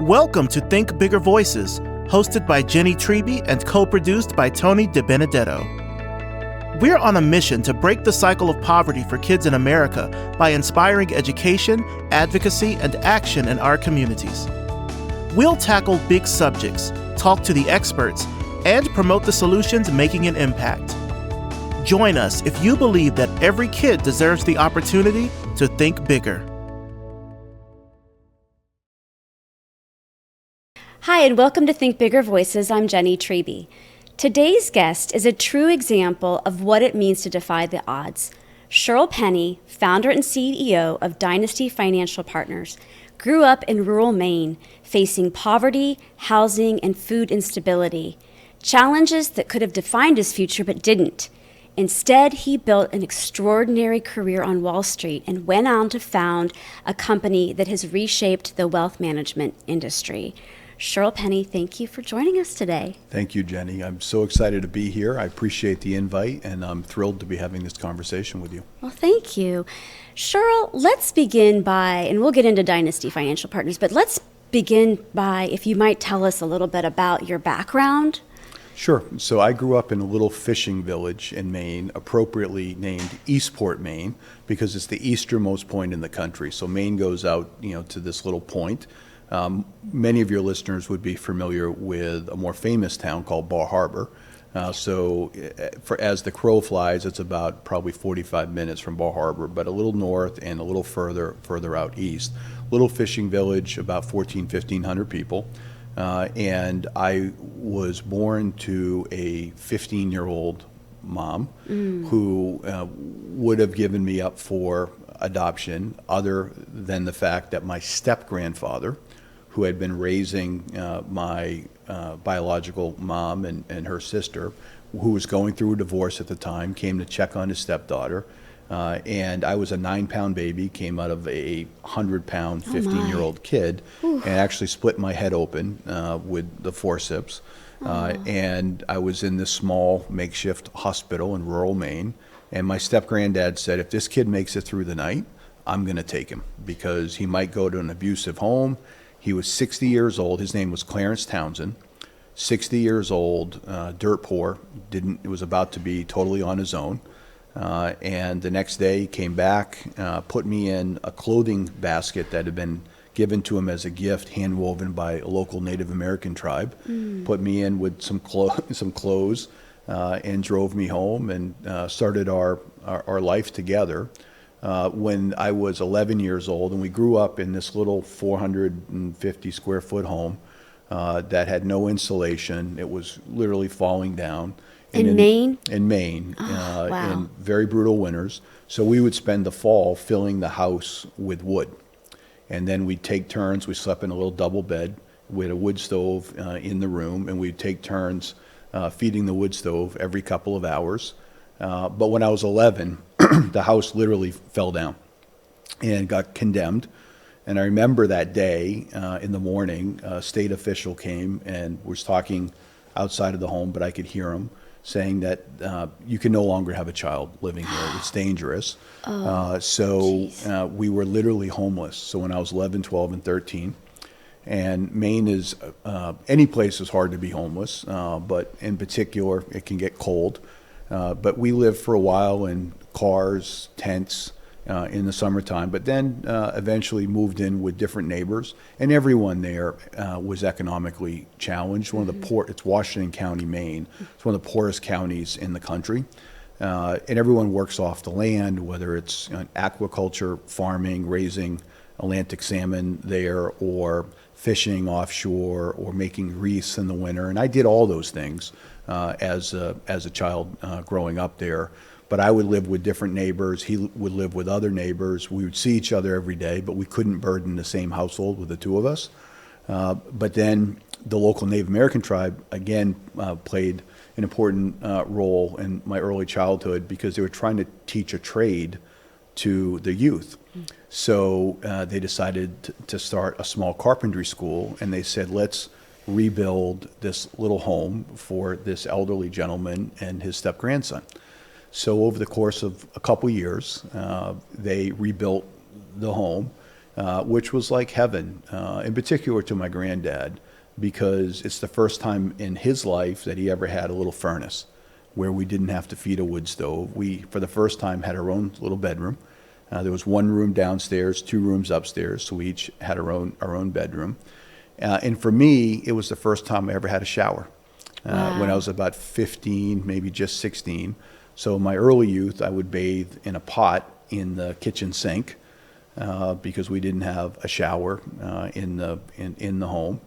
Welcome to Think Bigger Voices, hosted by Jennie Treby and co-produced by Tony DiBenedetto. We're on a mission to break the cycle of poverty for kids in America by inspiring education, advocacy, and action in our communities. We'll tackle big subjects, talk to the experts, and promote the solutions making an impact. Join us if you believe that every kid deserves the opportunity to think bigger. Hi, and welcome to Think Bigger Voices. I'm Jennie Treby. Today's guest is a true example of what it means to defy the odds. Shirl Penney, founder and CEO of Dynasty Financial Partners, grew up in rural Maine, facing poverty, housing, and food instability, challenges that could have defined his future but didn't. Instead, he built an extraordinary career on Wall Street and went on to found a company that has reshaped the wealth management industry. Shirl Penney, thank you for joining us today. Thank you, Jennie. I'm so excited to be here. I appreciate the invite, and I'm thrilled to be having this conversation with you. Well, thank you. Shirl, let's begin by, and we'll get into Dynasty Financial Partners, but let's begin by, if you might tell us a little bit about your background. Sure. So I grew up in a little fishing village in Maine, appropriately named Eastport, Maine, because it's the easternmost point in the country. So Maine goes out, to this little point. Many of your listeners would be familiar with a more famous town called Bar Harbor. So as the crow flies, it's about probably 45 minutes from Bar Harbor, but a little north and a little further out east. Little fishing village, about 1,500 people. And I was born to a 15-year-old mom who would have given me up for adoption, other than the fact that my step-grandfather, who had been raising my biological mom and her sister, who was going through a divorce at the time, came to check on his stepdaughter. And I was a 9-pound baby, came out of a 100-pound, 15-year-old kid, and actually split my head open with the forceps. And I was in this small makeshift hospital in rural Maine. And my step-granddad said, if this kid makes it through the night, I'm going to take him because he might go to an abusive home. He was 60 years old. His name was Clarence Townsend. 60 years old, dirt poor, was about to be totally on his own. And the next day he came back, put me in a clothing basket that had been given to him as a gift, hand-woven by a local Native American tribe, put me in with some clothes, and drove me home and started our life together. When I was 11 years old, and we grew up in this little 450 square foot home that had no insulation. It was literally falling down. In Maine? In Maine, wow. In very brutal winters. So we would spend the fall filling the house with wood. And then we'd take turns. We slept in a little double bed with a wood stove in the room, and we'd take turns feeding the wood stove every couple of hours. But when I was 11, the house literally fell down and got condemned. And I remember that day in the morning, a state official came and was talking outside of the home, but I could hear him saying that you can no longer have a child living here. It's dangerous. So we were literally homeless. So when I was 11, 12, and 13, and Maine is, any place is hard to be homeless, but in particular, it can get cold. But we lived for a while in cars, tents in the summertime, but then eventually moved in with different neighbors, and everyone there was economically challenged. It's Washington County, Maine. It's one of the poorest counties in the country. And everyone works off the land, whether it's aquaculture, farming, raising Atlantic salmon there, or fishing offshore, or making wreaths in the winter. And I did all those things as a child growing up there. But I would live with different neighbors. He would live with other neighbors. We would see each other every day, but we couldn't burden the same household with the two of us. But then the local Native American tribe, again, played an important role in my early childhood because they were trying to teach a trade to the youth. So they decided to start a small carpentry school, and they said, let's rebuild this little home for this elderly gentleman and his step-grandson. So over the course of a couple years, they rebuilt the home, which was like heaven, in particular to my granddad, because it's the first time in his life that he ever had a little furnace where we didn't have to feed a wood stove. We, for the first time, had our own little bedroom. There was one room downstairs, two rooms upstairs, so we each had our own bedroom. And for me, it was the first time I ever had a shower. Wow. When I was about 15, maybe just 16. So in my early youth, I would bathe in a pot in the kitchen sink because we didn't have a shower in the home.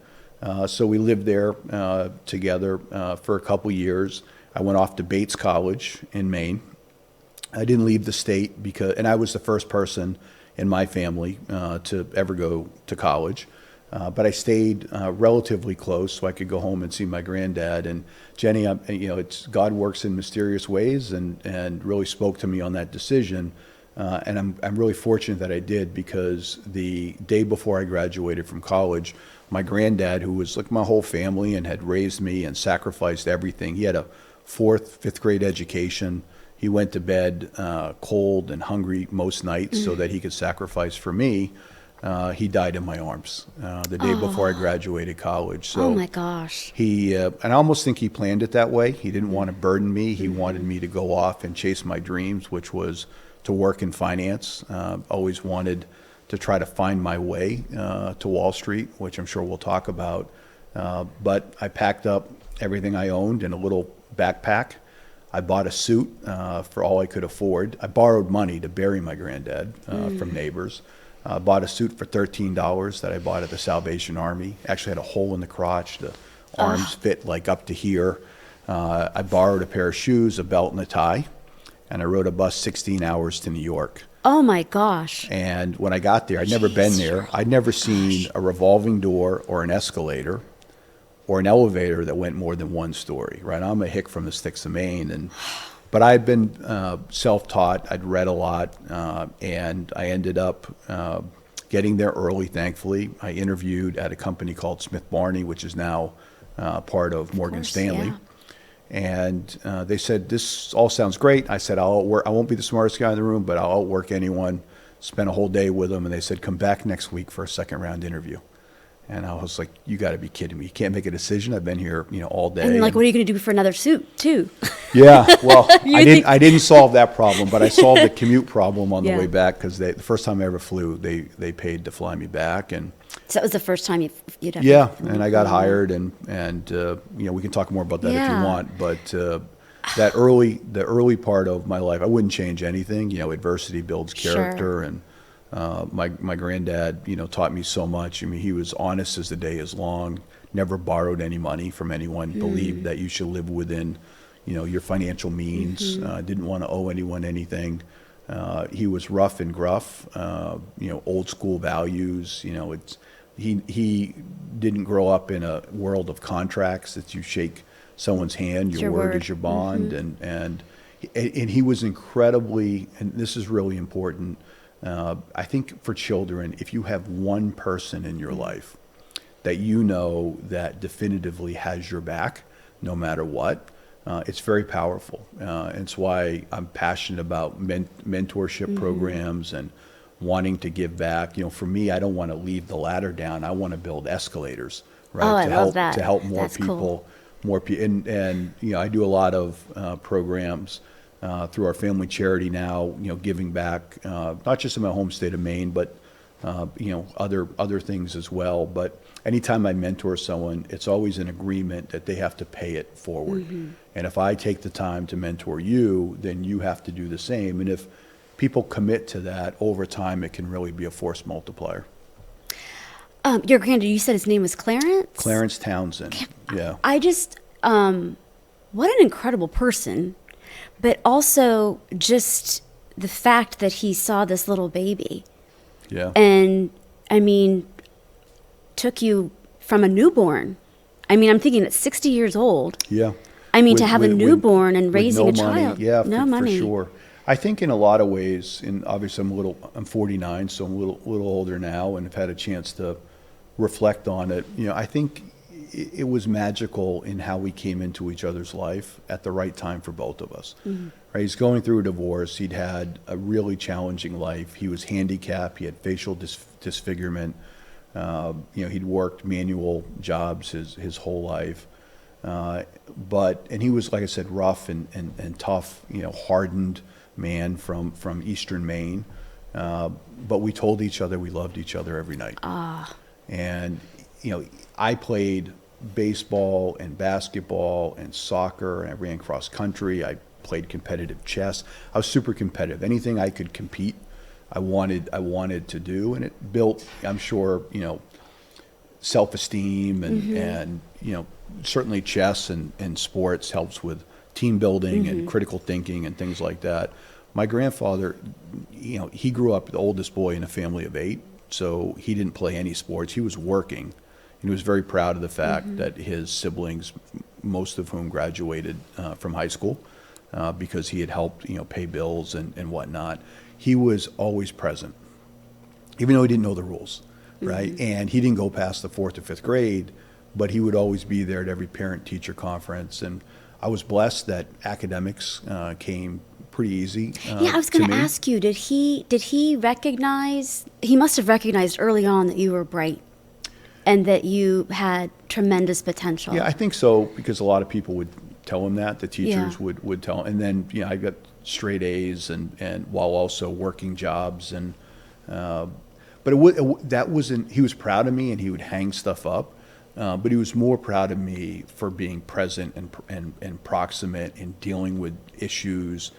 So we lived there together for a couple years. I went off to Bates College in Maine. I didn't leave the state and I was the first person in my family to ever go to college. But I stayed relatively close so I could go home and see my granddad. And Jenny, it's God works in mysterious ways, and really spoke to me on that decision. And I'm really fortunate that I did, because the day before I graduated from college, my granddad, who was like my whole family and had raised me and sacrificed everything, he had a 5th grade education. He went to bed cold and hungry most nights so that he could sacrifice for me. He died in my arms the day before I graduated college. So oh my gosh. He, and I almost think he planned it that way. He didn't want to burden me. He wanted me to go off and chase my dreams, which was to work in finance. Always wanted to try to find my way to Wall Street, which I'm sure we'll talk about. But I packed up everything I owned in a little backpack. I bought a suit for all I could afford. I borrowed money to bury my granddad from neighbors. Bought a suit for $13 that I bought at the Salvation Army. Actually had a hole in the crotch. The arms fit like up to here. I borrowed a pair of shoes, a belt, and a tie. And I rode a bus 16 hours to New York. Oh my gosh. And when I got there, I'd never been there. I'd never seen a revolving door or an escalator or an elevator that went more than one story, right? I'm a hick from the sticks of Maine, but I'd been self-taught. I'd read a lot, and I ended up getting there early, thankfully. I interviewed at a company called Smith Barney, which is now part of Morgan Stanley. Yeah. And they said, this all sounds great. I said, I won't be the smartest guy in the room, but I'll outwork anyone. Spent a whole day with them, and they said, come back next week for a second round interview. And I was like, you got to be kidding me. You can't make a decision. I've been here, all day. And like, what are you going to do for another suit too? Yeah, well, I didn't solve that problem, but I solved the commute problem on the way back, because the first time I ever flew, they paid to fly me back. And so that was the first time you'd ever. Yeah, and I got hired, and we can talk more about that if you want. But the early part of my life, I wouldn't change anything. Adversity builds character, and my granddad, taught me so much. I mean, he was honest as the day is long. Never borrowed any money from anyone. Believed that you should live within, your financial means. Didn't want to owe anyone anything. He was rough and gruff. Old school values. He didn't grow up in a world of contracts that you shake someone's hand. Your word is your bond, and he was incredibly. And this is really important. I think for children, if you have one person in your life that that definitively has your back, no matter what, it's very powerful. And it's why I'm passionate about mentorship programs and wanting to give back. For me, I don't want to leave the ladder down. I want to build escalators, right? To help more That's people, cool. more people. And I do a lot of programs through our family charity now, giving back, not just in my home state of Maine, but other things as well. But anytime I mentor someone, it's always an agreement that they have to pay it forward. And if I take the time to mentor you, then you have to do the same. And if people commit to that over time, it can really be a force multiplier. Your granddad, you said his name was Clarence? Clarence Townsend. Yeah. I just, what an incredible person. But also just the fact that he saw this little baby. Yeah. And, took you from a newborn. I'm thinking at 60 years old. Yeah. To have a newborn and raising no a child. Money. Yeah, no money. For sure. I think in a lot of ways, and obviously I'm 49, so I'm a little older now, and have had a chance to reflect on it. I think it was magical in how we came into each other's life at the right time for both of us. Right? He's going through a divorce. He'd had a really challenging life. He was handicapped. He had facial disfigurement. He'd worked manual jobs his whole life. And he was, like I said, rough and tough, hardened man from Eastern Maine. But we told each other we loved each other every night. And, I played baseball and basketball and soccer, and I ran cross country. I played competitive chess. I was super competitive. Anything I could compete, I wanted to do, and it built, I'm sure, self-esteem and certainly chess and sports helps with team building and critical thinking and things like that. My grandfather, he grew up the oldest boy in a family of 8, so he didn't play any sports. He was working. He was very proud of the fact that his siblings, most of whom graduated from high school, because he had helped, pay bills and whatnot. He was always present, even though he didn't know the rules, right? And he didn't go past the 4th or 5th grade, but he would always be there at every parent-teacher conference. And I was blessed that academics came pretty easy. I was going to ask you, did he recognize? He must have recognized early on that you were bright and that you had tremendous potential. Yeah, I think so, because a lot of people would tell him that. The teachers would tell him. And then, I got straight A's and while also working jobs. And but that wasn't, he was proud of me and he would hang stuff up. But he was more proud of me for being present and proximate in dealing with issues.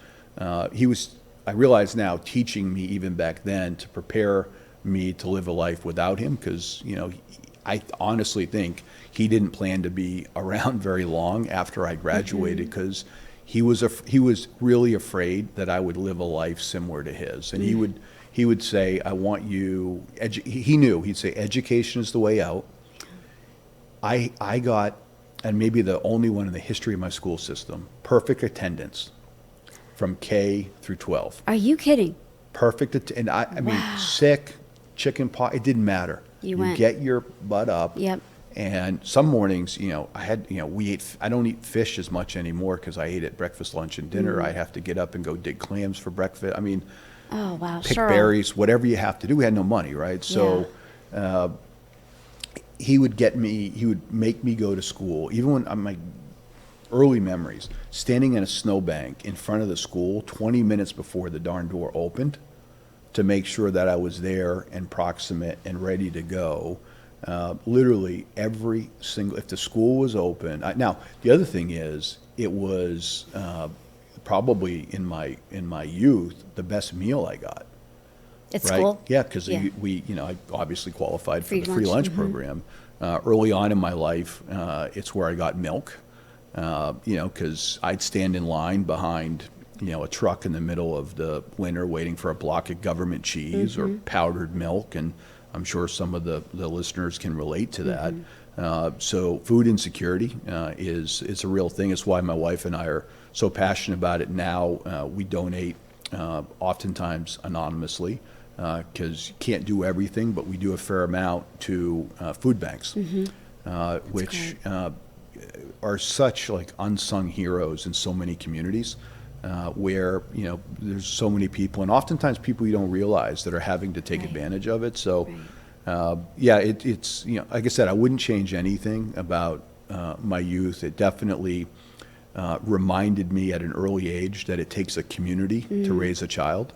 He was, I realize now, teaching me even back then to prepare me to live a life without him, because, I honestly think he didn't plan to be around very long after I graduated, because he was really afraid that I would live a life similar to his. And he would say, I want you, he knew, he'd say, education is the way out. I got, and maybe the only one in the history of my school system, perfect attendance from K through 12. Are you kidding? Perfect, and I mean, sick, chicken pox, it didn't matter. You went. Get your butt up. Yep. And some mornings, I had, I don't eat fish as much anymore because I ate at breakfast, lunch, and dinner. I have to get up and go dig clams for breakfast. I mean, oh wow, pick sure. berries, whatever you have to do. We had no money, right? So he would make me go to school, even when my early memories, standing in a snowbank in front of the school 20 minutes before the darn door opened to make sure that I was there and proximate and ready to go. Literally every single, if the school was open. Now, the other thing is, it was probably in my youth, the best meal I got. At right? school? Yeah, because we, I obviously qualified for the free lunch mm-hmm. program. Early on in my life, it's where I got milk, because I'd stand in line behind, a truck in the middle of the winter waiting for a block of government cheese mm-hmm. or powdered milk, and I'm sure some of the listeners can relate to that. Mm-hmm. So food insecurity is a real thing. It's why my wife and I are so passionate about it now. We donate oftentimes anonymously, because you can't do everything, but we do a fair amount to food banks, which are such like unsung heroes in so many communities, where there's so many people, and oftentimes people you don't realize that are having to take advantage of it. So it's like I said, I wouldn't change anything about my youth. It definitely reminded me at an early age that it takes a community to raise a child.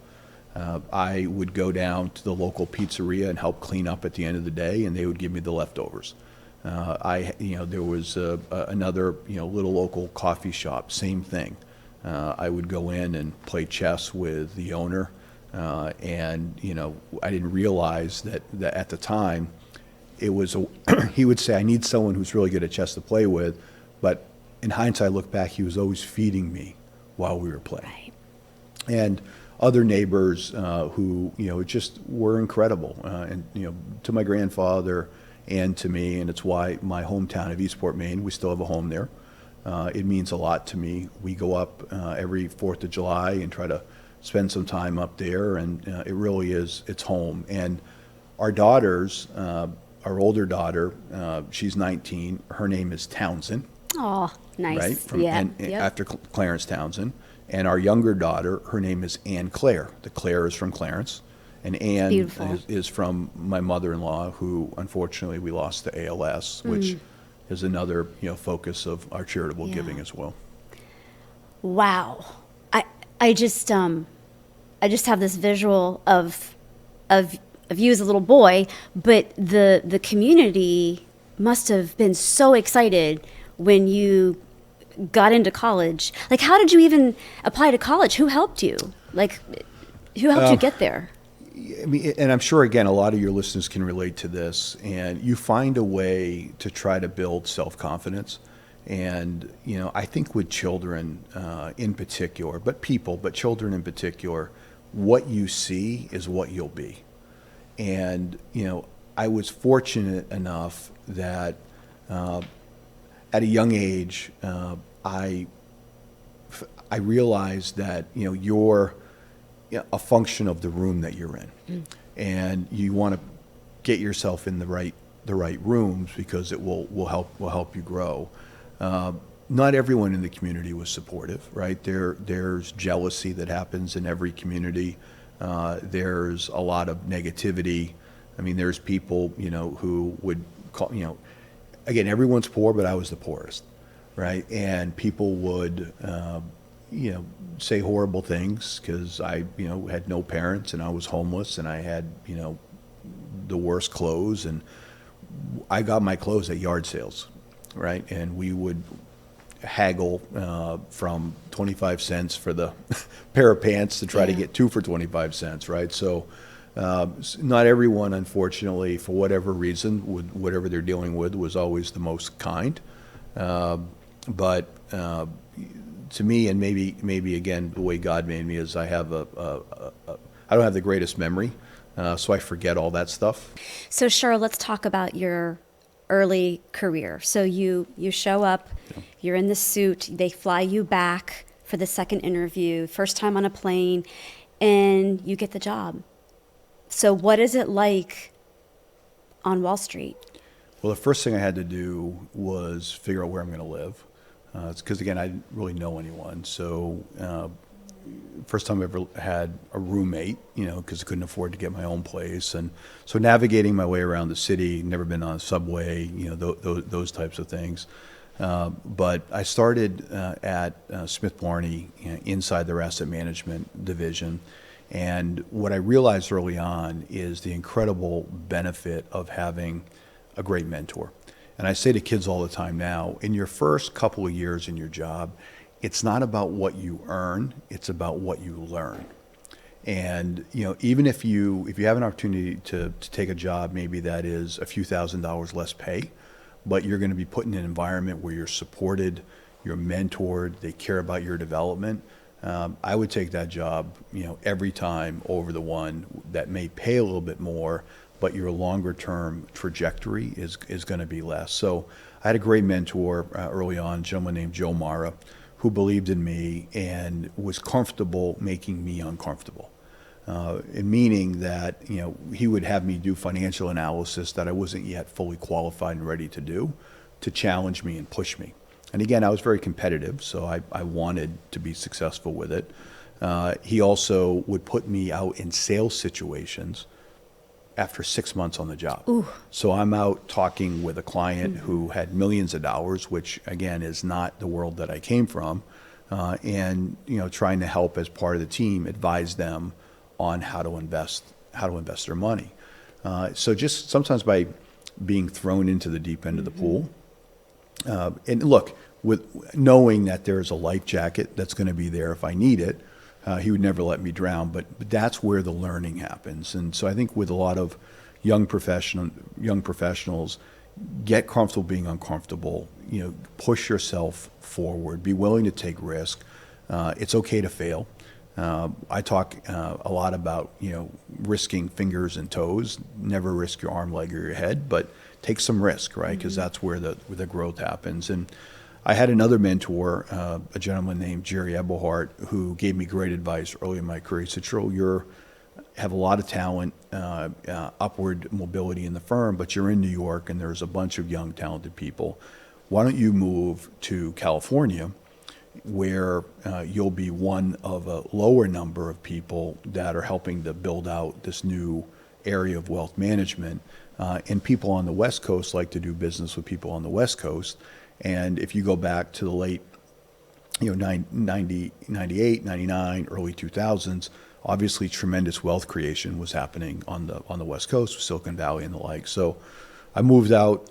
I would go down to the local pizzeria and help clean up at the end of the day, and they would give me the leftovers. There was another, little local coffee shop, same thing. I would go in and play chess with the owner, and I didn't realize that at the time, it was he would say, I need someone who's really good at chess to play with, but in hindsight, I look back, he was always feeding me while we were playing. Right. And other neighbors who just were incredible, and to my grandfather and to me, and it's why my hometown of Eastport, Maine, we still have a home there. It means a lot to me. We go up every 4th of July and try to spend some time up there, and it really is, it's home. And our daughters our older daughter, she's 19. Her name is Townsend. Oh, nice. Right? Yep. After Clarence Townsend. And our younger daughter, her name is Ann Claire. The Claire is from Clarence. And Ann is from my mother-in-law, who unfortunately we lost to ALS, which is another focus of our charitable giving as well. Wow. I just have this visual of you as a little boy, but the community must have been so excited when you got into college. Like, how did you even apply to college? Who helped you? Like, who helped you get there? I mean, and I'm sure, again, a lot of your listeners can relate to this, and you find a way to try to build self-confidence. And, I think with children in particular, but children in particular, what you see is what you'll be. And, I was fortunate enough that at a young age, I realized that, you're a function of the room that you're in. And you want to get yourself in the right rooms because it will help you grow. Not everyone in the community was supportive, right? There's jealousy that happens in every community. There's a lot of negativity. I mean, there's people, who would call, again, everyone's poor, but I was the poorest, right? And people would, say horrible things because I, had no parents and I was homeless and I had, the worst clothes, and I got my clothes at yard sales, right? And we would haggle from 25 cents for the pair of pants to try to get two for 25 cents, right? So not everyone, unfortunately, for whatever reason, whatever they're dealing with, was always the most kind. But to me, and maybe again, the way God made me is I have I don't have the greatest memory, so I forget all that stuff. So, Shirl, let's talk about your early career. So you show up, you're in the suit, they fly you back for the second interview, first time on a plane, and you get the job. So what is it like on Wall Street? Well, the first thing I had to do was figure out where I'm going to live. It's because, again, I didn't really know anyone. So first time I ever had a roommate, because I couldn't afford to get my own place. And so navigating my way around the city, never been on a subway, those types of things. But I started at Smith Barney, inside their asset management division. And what I realized early on is the incredible benefit of having a great mentor. And I say to kids all the time now, in your first couple of years in your job, it's not about what you earn, it's about what you learn. And even if you have an opportunity to take a job maybe that is a few $1,000s less pay, but you're going to be put in an environment where you're supported, you're mentored, they care about your development, I would take that job every time over the one that may pay a little bit more, but your longer term trajectory is going to be less. So I had a great mentor early on, a gentleman named Joe Mara, who believed in me and was comfortable making me uncomfortable. Meaning that he would have me do financial analysis that I wasn't yet fully qualified and ready to do, to challenge me and push me. And again, I was very competitive, so I wanted to be successful with it. He also would put me out in sales situations after 6 months on the job. Ooh. So I'm out talking with a client who had millions of dollars, which again is not the world that I came from, and trying to help as part of the team advise them on how to invest their money. So just sometimes by being thrown into the deep end of the pool, and look, with knowing that there's a life jacket that's going to be there if I need it. He would never let me drown, but that's where the learning happens. And so I think with a lot of young professionals, get comfortable being uncomfortable. Push yourself forward. Be willing to take risk. It's okay to fail. I talk a lot about risking fingers and toes. Never risk your arm, leg, or your head, but take some risk, right? Because that's where the growth happens. And I had another mentor, a gentleman named Jerry Eberhardt, who gave me great advice early in my career. He said, "Shirl, you're have a lot of talent, upward mobility in the firm, but you're in New York and there's a bunch of young, talented people. Why don't you move to California, where you'll be one of a lower number of people that are helping to build out this new area of wealth management. And people on the West Coast like to do business with people on the West Coast. And if you go back to the late 98, 99, early 2000s, obviously tremendous wealth creation was happening on the West Coast, Silicon Valley and the like. So I moved out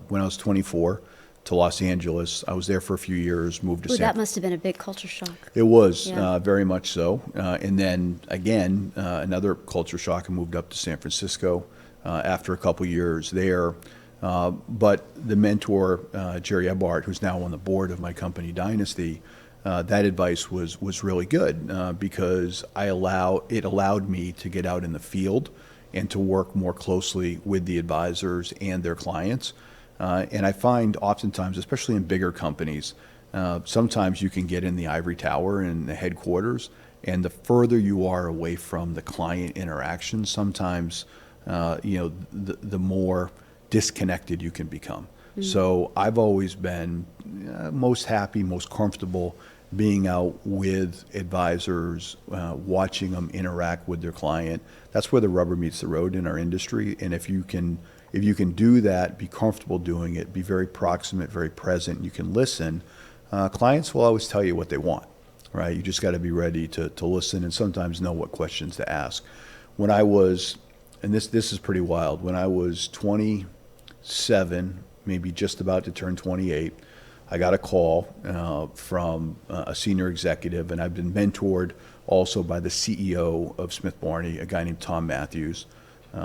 when I was 24 to Los Angeles. I was there for a few years, moved to That must have been a big culture shock. It was, Yeah. very much so. And then again, another culture shock, I moved up to San Francisco after a couple years there. But the mentor, Jerry Ebhart, who's now on the board of my company, Dynasty, that advice was really good because it allowed me to get out in the field and to work more closely with the advisors and their clients. And I find oftentimes, especially in bigger companies, sometimes you can get in the ivory tower in the headquarters, and the further you are away from the client interaction, sometimes the more disconnected you can become. Mm-hmm. So I've always been most happy, most comfortable being out with advisors, watching them interact with their client. That's where the rubber meets the road in our industry. And if you can do that, be comfortable doing it, be very proximate, very present, you can listen, clients will always tell you what they want, right? You just got to be ready to listen and sometimes know what questions to ask. When I was, and this is pretty wild, when I was 27, maybe just about to turn 28, I got a call from a senior executive, and I've been mentored also by the CEO of Smith Barney, a guy named Tom Matthews,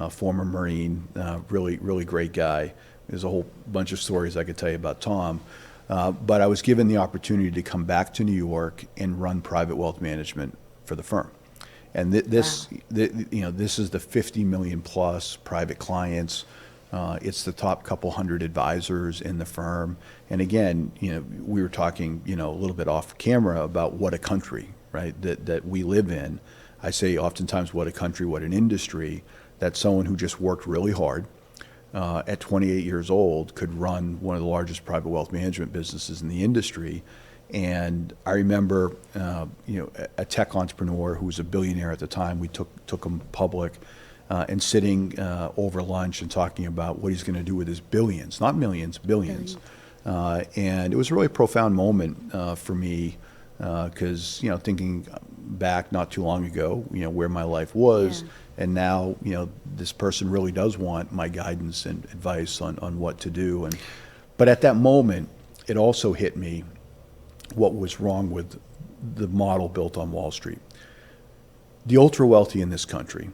former Marine, really great guy. There's a whole bunch of stories I could tell you about Tom. But I was given the opportunity to come back to New York and run private wealth management for the firm. And this is the 50 million plus private clients. It's the top couple hundred advisors in the firm. And again, we were talking, a little bit off camera about what a country, right, that we live in. I say oftentimes what a country, what an industry, that someone who just worked really hard at 28 years old could run one of the largest private wealth management businesses in the industry. And I remember, a tech entrepreneur who was a billionaire at the time, we took him public, and sitting over lunch and talking about what he's going to do with his billions, not millions, billions. And it was a really profound moment for me because, thinking back not too long ago, where my life was, Yeah. and now, this person really does want my guidance and advice on what to do. But at that moment, it also hit me what was wrong with the model built on Wall Street. The ultra wealthy in this country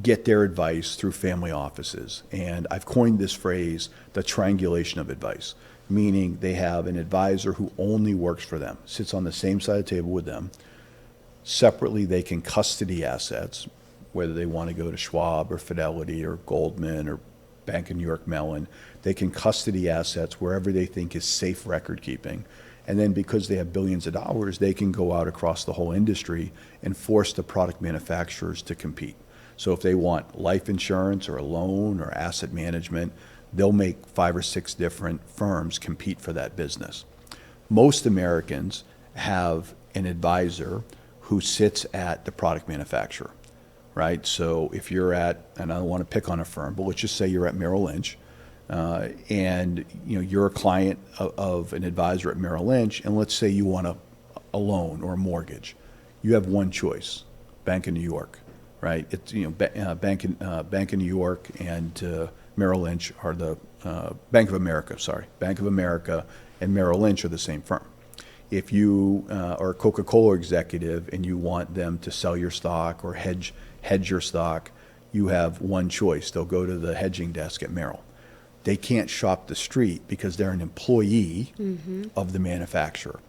get their advice through family offices. And I've coined this phrase, the triangulation of advice, meaning they have an advisor who only works for them, sits on the same side of the table with them. Separately, they can custody assets, whether they want to go to Schwab or Fidelity or Goldman or Bank of New York Mellon. They can custody assets wherever they think is safe record keeping. And then because they have billions of dollars, they can go out across the whole industry and force the product manufacturers to compete. So if they want life insurance or a loan or asset management, they'll make 5 or 6 different firms compete for that business. Most Americans have an advisor who sits at the product manufacturer, right? So if you're at, and I don't want to pick on a firm, but let's just say you're at Merrill Lynch, and you're a client of an advisor at Merrill Lynch, and let's say you want a loan or a mortgage. You have one choice, Bank of New York, right? It's Bank of New York and Merrill Lynch are the Bank of America. Bank of America and Merrill Lynch are the same firm. If you are a Coca-Cola executive and you want them to sell your stock or hedge your stock, you have one choice. They'll go to the hedging desk at Merrill. They can't shop the street because they're an employee of the manufacturer.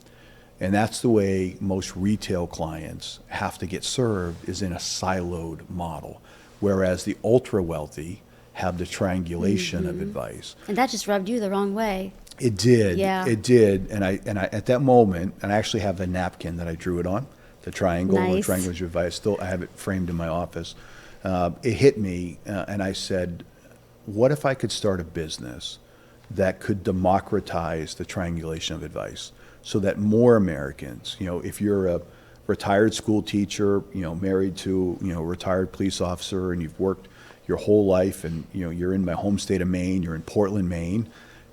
And that's the way most retail clients have to get served, is in a siloed model, whereas the ultra wealthy have the triangulation of advice. And that just rubbed you the wrong way. It did. Yeah. It did. And I at that moment, and I actually have a napkin that I drew it on the triangle, or Nice. triangular advice. I have it framed in my office. It hit me, and I said, what if I could start a business that could democratize the triangulation of advice so that more Americans, if you're a retired school teacher, married to, a retired police officer, and you've worked your whole life, and, you're in my home state of Maine, you're in Portland, Maine,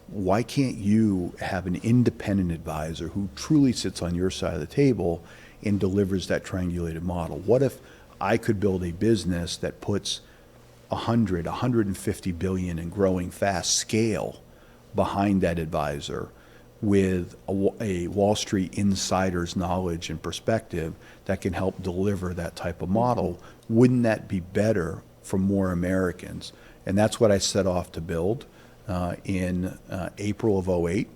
why can't you have an independent advisor who truly sits on your side of the table and delivers that triangulated model? What if I could build a business that puts 150 billion and growing fast scale behind that advisor with a Wall Street insider's knowledge and perspective that can help deliver that type of model? Wouldn't that be better for more Americans? And that's what I set off to build in April of '08.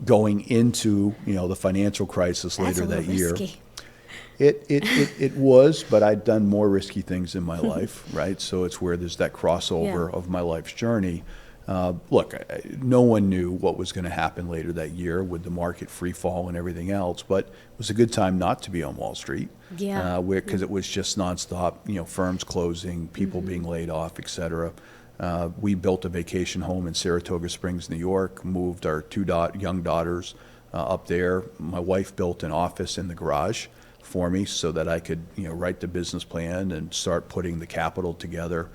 Going into the financial crisis later that year. Risky. It was, but I'd done more risky things in my life, right? So it's where there's that crossover of my life's journey. Look, no one knew what was going to happen later that year with the market free fall and everything else, but it was a good time not to be on Wall Street. Yeah. Because it was just nonstop, firms closing, people being laid off, et cetera. We built a vacation home in Saratoga Springs, New York, moved our two young daughters up there. My wife built an office in the garage for me so that I could, write the business plan and start putting the capital together.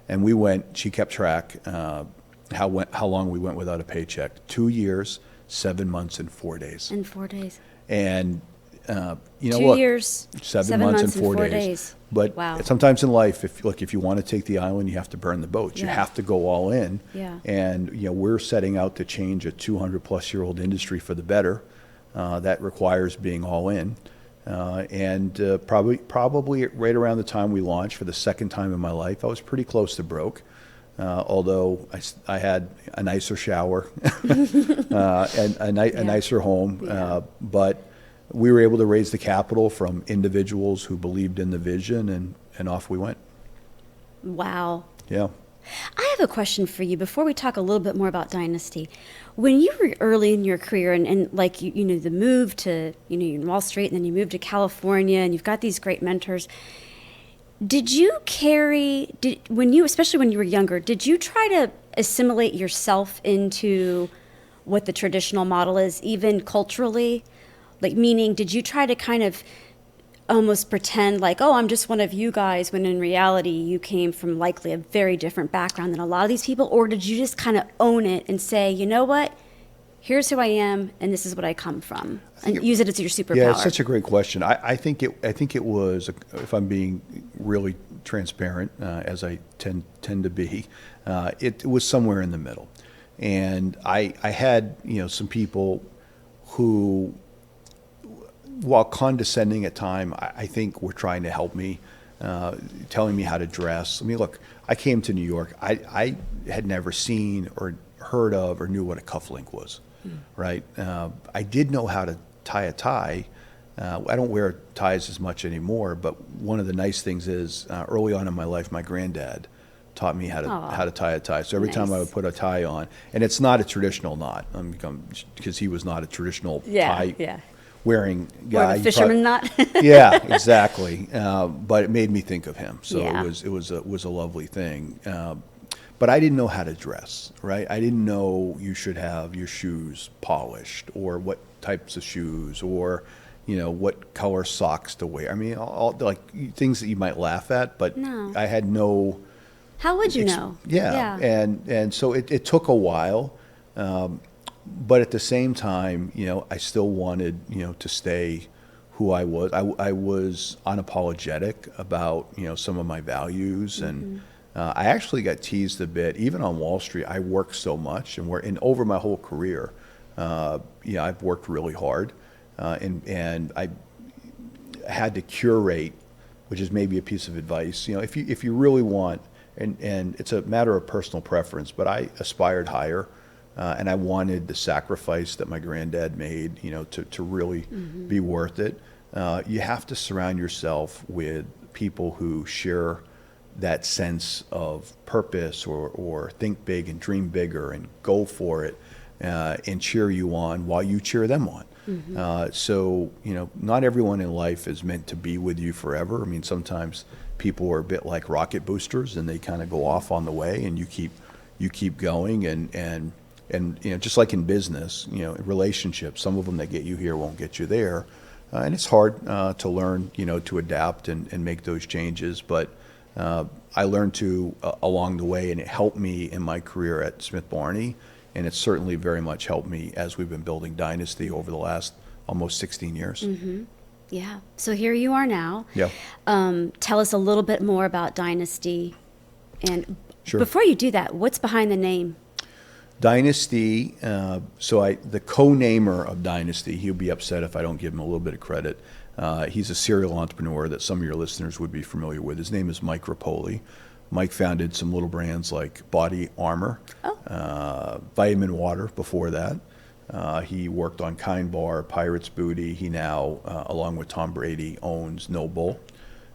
And she kept track how long we went without a paycheck. 2 years, 7 months, and 4 days. In 4 days. And, 2 look, years, 7 months and 4 days. But wow. sometimes in life, if you want to take the island, you have to burn the boats. You Yeah. have to go all in. Yeah. And, we're setting out to change a 200-plus-year-old industry for the better. That requires being all in. Probably right around the time we launched for the second time in my life, I was pretty close to broke. Although I had a nicer shower and a nicer home. But we were able to raise the capital from individuals who believed in the vision, and off we went. Wow. Yeah. I have a question for you before we talk a little bit more about Dynasty. When you were early in your career and like, the move to, you're in Wall Street and then you moved to California and you've got these great mentors, especially when you were younger, did you try to assimilate yourself into what the traditional model is, even culturally? Like, meaning, did you try to kind of almost pretend like, oh, I'm just one of you guys, when in reality you came from likely a very different background than a lot of these people? Or did you just kind of own it and say, you know what, here's who I am and this is what I come from, and use it as your superpower? Yeah, it's such a great question. I think it was, if I'm being really transparent, as I tend to be, it was somewhere in the middle. And I had some people who, while condescending at time, I think were trying to help me, telling me how to dress. I mean, look, I came to New York. I had never seen or heard of or knew what a cufflink was, right? I did know how to tie a tie. I don't wear ties as much anymore, but one of the nice things is early on in my life, my granddad taught me how to tie a tie. So every time I would put a tie on, and it's not a traditional knot, because he was not a traditional tie wearing guy. Or the fisherman knot. Yeah, exactly. But it made me think of him. So Yeah. it was a lovely thing. But I didn't know how to dress, right? I didn't know you should have your shoes polished, or what types of shoes, or what color socks to wear. I mean, all like things that you might laugh at, but No. I had no. How would you know? Yeah. And so it took a while. But at the same time, I still wanted, to stay who I was. I was unapologetic about, some of my values. And I actually got teased a bit, even on Wall Street. I worked so much, and over my whole career, I've worked really hard. And I had to curate, which is maybe a piece of advice. If you really want, and it's a matter of personal preference, but I aspired higher. And I wanted the sacrifice that my granddad made, to really be worth it. You have to surround yourself with people who share that sense of purpose, or think big and dream bigger and go for it, and cheer you on while you cheer them on. So, not everyone in life is meant to be with you forever. I mean, sometimes people are a bit like rocket boosters, and they kind of go off on the way, and you keep going, and just like in business, relationships, some of them that get you here won't get you there. And it's hard to learn, to adapt and make those changes. But I learned to along the way, and it helped me in my career at Smith Barney. And it's certainly very much helped me as we've been building Dynasty over the last almost 16 years. Mm-hmm. Yeah. So here you are now. Yeah. Tell us a little bit more about Dynasty. And Sure. Before you do that, what's behind the name? Dynasty, the co-namer of Dynasty, he'll be upset if I don't give him a little bit of credit. He's a serial entrepreneur that some of your listeners would be familiar with. His name is Mike Rapoli. Mike founded some little brands like Body Armor, Vitamin Water before that. He worked on Kind Bar, Pirate's Booty. He now, along with Tom Brady, owns No Bull.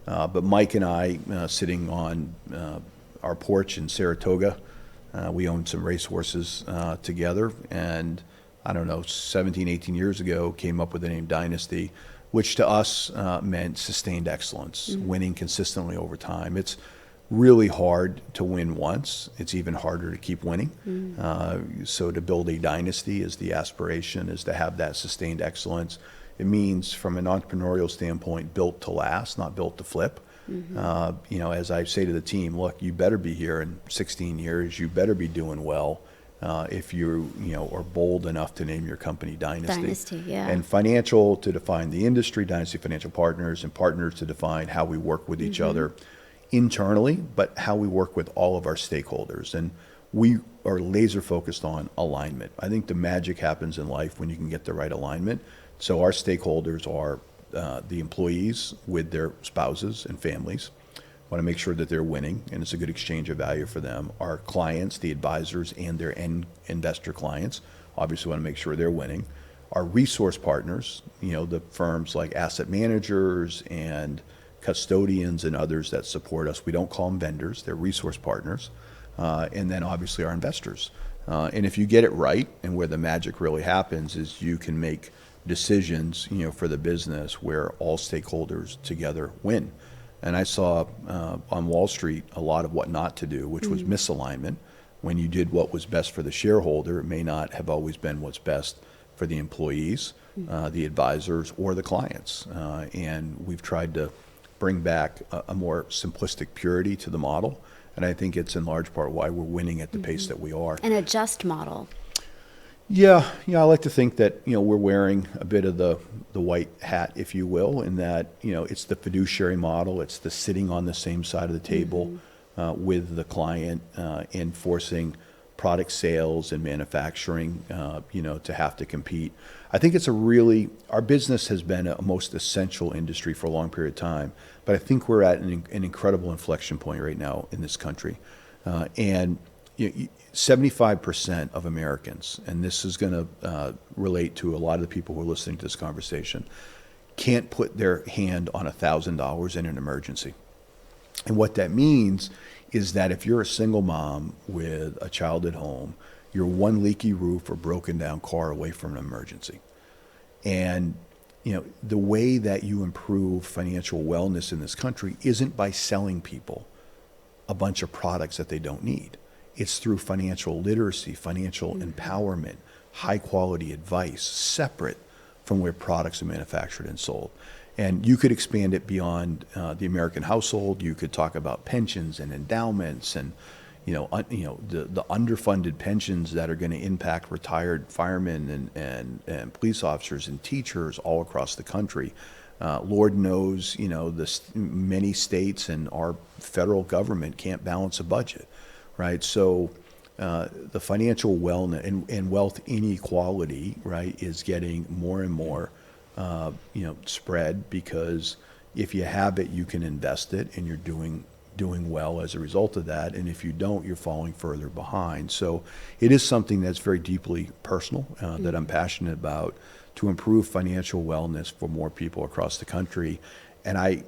But Mike and I, sitting on our porch in Saratoga, we owned some racehorses together, and I don't know, 17, 18 years ago, came up with the name Dynasty, which to us meant sustained excellence, winning consistently over time. It's really hard to win once. It's even harder to keep winning. So to build a dynasty is the aspiration, is to have that sustained excellence. It means, from an entrepreneurial standpoint, built to last, not built to flip. As I say to the team, look, you better be here in 16 years. You better be doing well if you are bold enough to name your company Dynasty. Dynasty, yeah. And financial to define the industry, Dynasty Financial Partners, and partners to define how we work with each other internally, but how we work with all of our stakeholders. And we are laser focused on alignment. I think the magic happens in life when you can get the right alignment. So our stakeholders are the employees with their spouses and families. Want to make sure that they're winning, and it's a good exchange of value for them. Our clients, the advisors and their end investor clients, obviously want to make sure they're winning. Our resource partners, the firms like asset managers and custodians and others that support us, we don't call them vendors, they're resource partners. And then obviously our investors. And if you get it right, and where the magic really happens is you can make decisions, for the business where all stakeholders together win. And I saw on Wall Street a lot of what not to do, which was misalignment. When you did what was best for the shareholder, it may not have always been what's best for the employees, the advisors, or the clients. And we've tried to bring back a more simplistic purity to the model. And I think it's in large part why we're winning at the pace that we are. An adjust model. Yeah, I like to think that, we're wearing a bit of the white hat, if you will, in that, it's the fiduciary model. It's the sitting on the same side of the table with the client, enforcing product sales and manufacturing, to have to compete. I think it's our business has been a most essential industry for a long period of time, but I think we're at an incredible inflection point right now in this country. And 75% of Americans, and this is going to relate to a lot of the people who are listening to this conversation, can't put their hand on $1,000 in an emergency. And what that means is that if you're a single mom with a child at home, you're one leaky roof or broken down car away from an emergency. And the way that you improve financial wellness in this country isn't by selling people a bunch of products that they don't need. It's through financial literacy, financial empowerment, high quality advice, separate from where products are manufactured and sold. And you could expand it beyond the American household. You could talk about pensions and endowments and the underfunded pensions that are going to impact retired firemen and police officers and teachers all across the country. Lord knows, many states and our federal government can't balance a budget, right? So the financial wellness and wealth inequality, right, is getting more and more, spread, because if you have it, you can invest it, and you're doing well as a result of that. And if you don't, you're falling further behind. So it is something that's very deeply personal, that I'm passionate about, to improve financial wellness for more people across the country. And I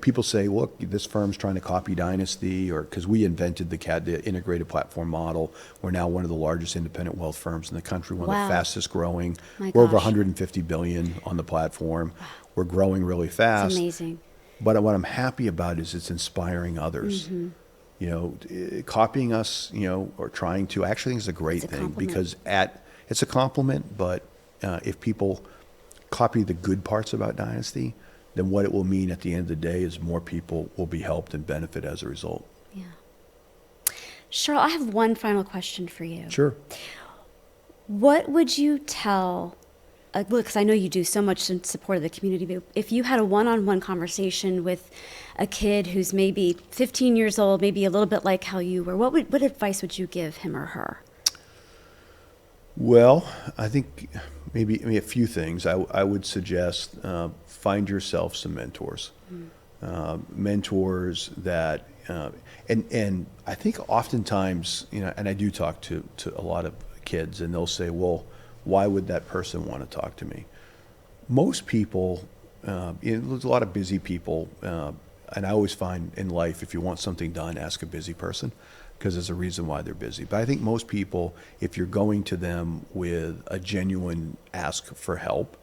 people say, look, this firm's trying to copy Dynasty, or because we invented the integrated platform model. We're now one of the largest independent wealth firms in the country, one of the fastest growing. We're over 150 billion on the platform. Wow. We're growing really fast. It's amazing. But what I'm happy about is it's inspiring others. Copying us, or trying to, actually is a great thing, because it's a compliment, but if people copy the good parts about Dynasty, then what it will mean at the end of the day is more people will be helped and benefit as a result. Yeah. Shirl, I have one final question for you. Sure. What would you tell, because I know you do so much in support of the community, but if you had a one-on-one conversation with a kid who's maybe 15 years old, maybe a little bit like how you were, what advice would you give him or her? Well, I think maybe a few things. I would suggest find yourself some mentors. Mentors that, and I think oftentimes, and I do talk to a lot of kids, and they'll say, well, why would that person want to talk to me? Most people, there's a lot of busy people, and I always find in life, if you want something done, ask a busy person, because there's a reason why they're busy. But I think most people, if you're going to them with a genuine ask for help,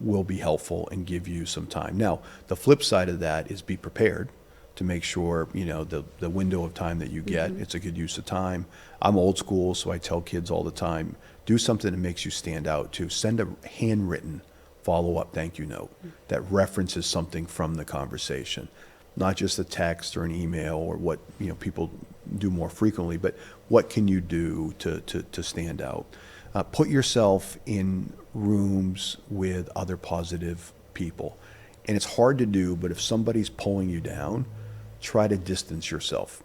will be helpful and give you some time. Now, the flip side of that is be prepared to make sure, the window of time that you get, it's a good use of time. I'm old school, so I tell kids all the time, do something that makes you stand out too. Send a handwritten follow-up thank you note that references something from the conversation. Not just a text or an email or what people do more frequently, but what can you do to stand out? Put yourself in rooms with other positive people. And it's hard to do, but if somebody's pulling you down, try to distance yourself.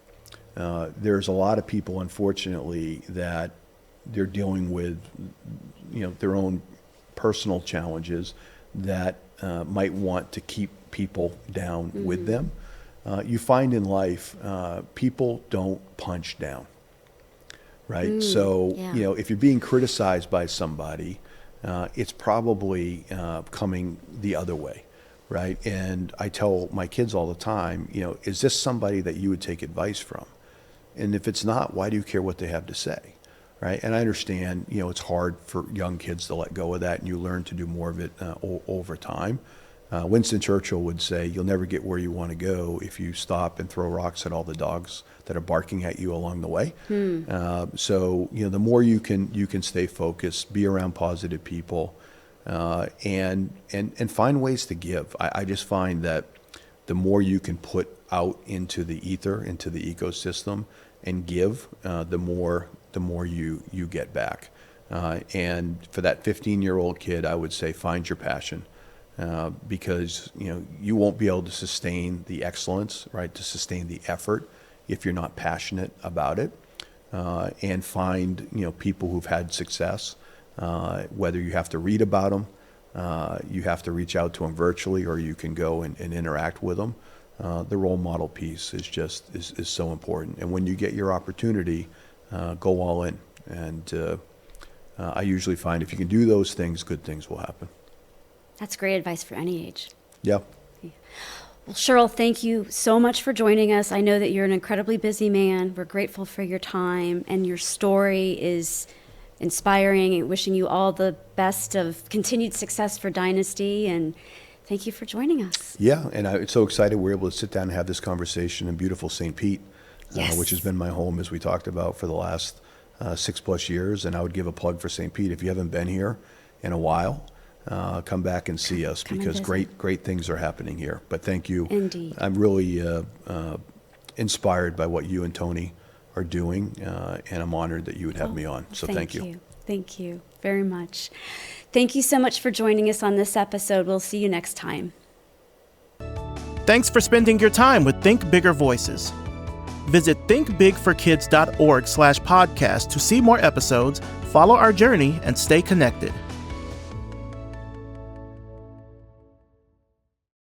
There's a lot of people, unfortunately, that they're dealing with their own personal challenges that might want to keep people down with them. You find in life, people don't punch down, right? So, if you're being criticized by somebody, it's probably coming the other way, right? And I tell my kids all the time, is this somebody that you would take advice from? And if it's not, why do you care what they have to say, right? And I understand, it's hard for young kids to let go of that, and you learn to do more of it over time. Winston Churchill would say, you'll never get where you want to go if you stop and throw rocks at all the dogs that are barking at you along the way. So, the more you can stay focused, be around positive people, and find ways to give. I just find that the more you can put out into the ether, into the ecosystem, and give, the more you get back. And for that 15-year-old kid, I would say find your passion. Because you won't be able to sustain the excellence, right? To sustain the effort if you're not passionate about it. And find people who've had success. Whether you have to read about them, you have to reach out to them virtually, or you can go and interact with them. The role model piece is so important. And when you get your opportunity, go all in. And I usually find if you can do those things, good things will happen. That's great advice for any age. Yeah. Well, Shirl, thank you so much for joining us. I know that you're an incredibly busy man. We're grateful for your time, and your story is inspiring, and wishing you all the best of continued success for Dynasty, and thank you for joining us. Yeah, and I'm so excited we're able to sit down and have this conversation in beautiful St. Pete, which has been my home, as we talked about, for the last 6+ years. And I would give a plug for St. Pete. If you haven't been here in a while, come back and see us, because great things are happening here. But thank you. Indeed. I'm really inspired by what you and Tony are doing, and I'm honored that you would have me on. So thank you. Thank you very much. Thank you so much for joining us on this episode. We'll see you next time. Thanks for spending your time with Think Bigger Voices. Visit thinkbigforkids.org/podcast to see more episodes, follow our journey, and stay connected.